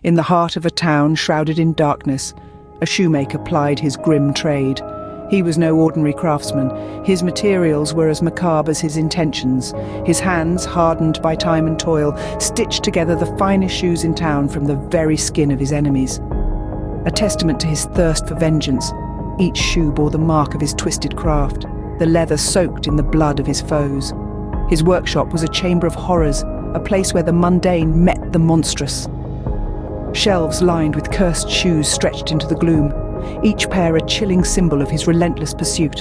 In the heart of a town shrouded in darkness, a shoemaker plied his grim trade. He was no ordinary craftsman. His materials were as macabre as his intentions. His hands, hardened by time and toil, stitched together the finest shoes in town from the very skin of his enemies. A testament to his thirst for vengeance, each shoe bore the mark of his twisted craft, the leather soaked in the blood of his foes. His workshop was a chamber of horrors, a place where the mundane met the monstrous. Shelves lined with cursed shoes stretched into the gloom, each pair a chilling symbol of his relentless pursuit.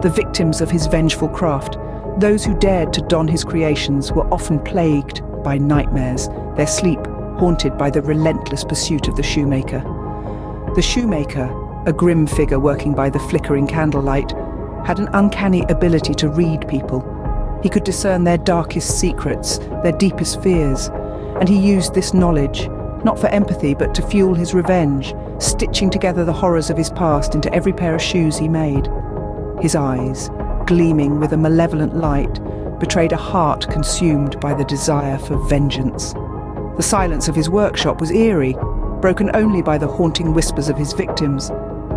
The victims of his vengeful craft, those who dared to don his creations, were often plagued by nightmares, their sleep haunted by the relentless pursuit of the shoemaker. The shoemaker, a grim figure working by the flickering candlelight, had an uncanny ability to read people. He could discern their darkest secrets, their deepest fears, and he used this knowledge, not for empathy but to fuel his revenge, stitching together the horrors of his past into every pair of shoes he made. His eyes, gleaming with a malevolent light, betrayed a heart consumed by the desire for vengeance. The silence of his workshop was eerie, broken only by the haunting whispers of his victims.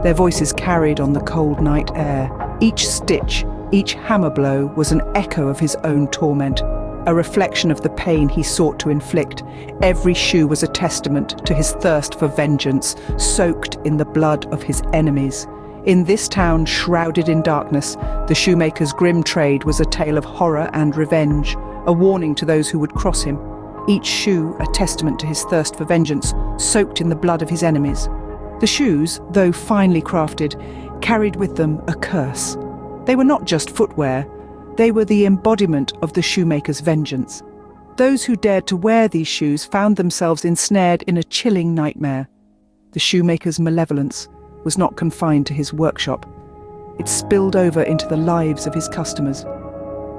Their voices carried on the cold night air. Each stitch, each hammer blow was an echo of his own torment, a reflection of the pain he sought to inflict. Every shoe was a testament to his thirst for vengeance, soaked in the blood of his enemies. In this town shrouded in darkness, the shoemaker's grim trade was a tale of horror and revenge, a warning to those who would cross him. Each shoe a testament to his thirst for vengeance, soaked in the blood of his enemies. The shoes, though finely crafted, carried with them a curse. They were not just footwear, they were the embodiment of the shoemaker's vengeance. Those who dared to wear these shoes found themselves ensnared in a chilling nightmare. The shoemaker's malevolence was not confined to his workshop. It spilled over into the lives of his customers.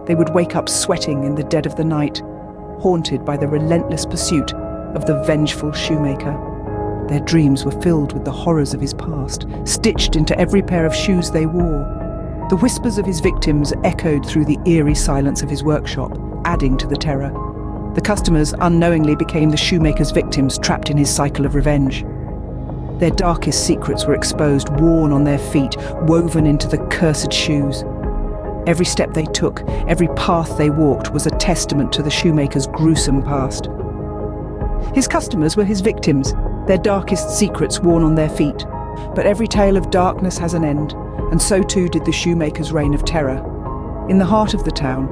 They would wake up sweating in the dead of the night, haunted by the relentless pursuit of the vengeful shoemaker. Their dreams were filled with the horrors of his past, stitched into every pair of shoes they wore. The whispers of his victims echoed through the eerie silence of his workshop, adding to the terror. The customers unknowingly became the shoemaker's victims, trapped in his cycle of revenge. Their darkest secrets were exposed, worn on their feet, woven into the cursed shoes. Every step they took, every path they walked was a testament to the shoemaker's gruesome past. His customers were his victims, their darkest secrets worn on their feet. But every tale of darkness has an end, and so too did the shoemaker's reign of terror. In the heart of the town,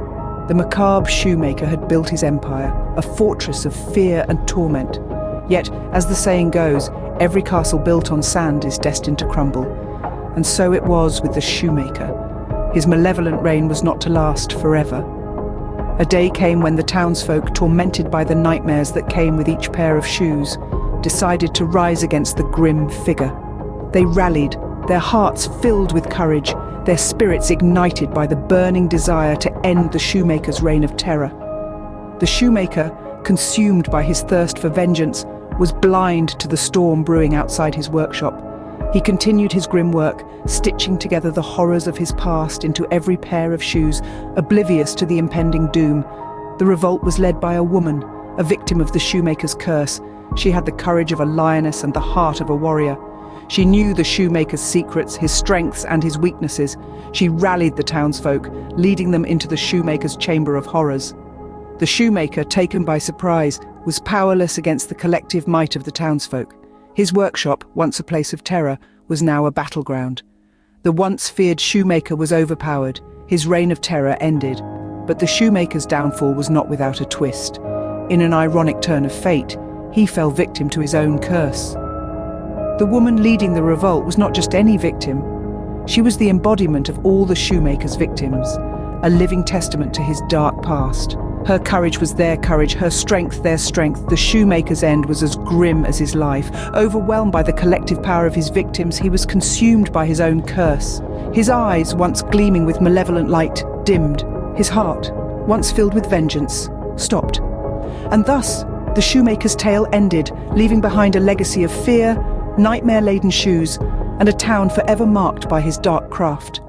the macabre shoemaker had built his empire, a fortress of fear and torment. Yet, as the saying goes, every castle built on sand is destined to crumble. And so it was with the shoemaker. His malevolent reign was not to last forever. A day came when the townsfolk, tormented by the nightmares that came with each pair of shoes, decided to rise against the grim figure. They rallied, their hearts filled with courage, their spirits ignited by the burning desire to end the shoemaker's reign of terror. The shoemaker, consumed by his thirst for vengeance, was blind to the storm brewing outside his workshop. He continued his grim work, stitching together the horrors of his past into every pair of shoes, oblivious to the impending doom. The revolt was led by a woman, a victim of the shoemaker's curse. She had the courage of a lioness and the heart of a warrior. She knew the shoemaker's secrets, his strengths and his weaknesses. She rallied the townsfolk, leading them into the shoemaker's chamber of horrors. The shoemaker, taken by surprise, was powerless against the collective might of the townsfolk. His workshop, once a place of terror, was now a battleground. The once feared shoemaker was overpowered, his reign of terror ended. But the shoemaker's downfall was not without a twist. In an ironic turn of fate, he fell victim to his own curse. The woman leading the revolt was not just any victim. She was the embodiment of all the shoemaker's victims, a living testament to his dark past. Her courage was their courage, her strength their strength. The shoemaker's end was as grim as his life. Overwhelmed by the collective power of his victims, he was consumed by his own curse. His eyes, once gleaming with malevolent light, dimmed. His heart, once filled with vengeance, stopped. And thus, the shoemaker's tale ended, leaving behind a legacy of fear, nightmare-laden shoes, and a town forever marked by his dark craft.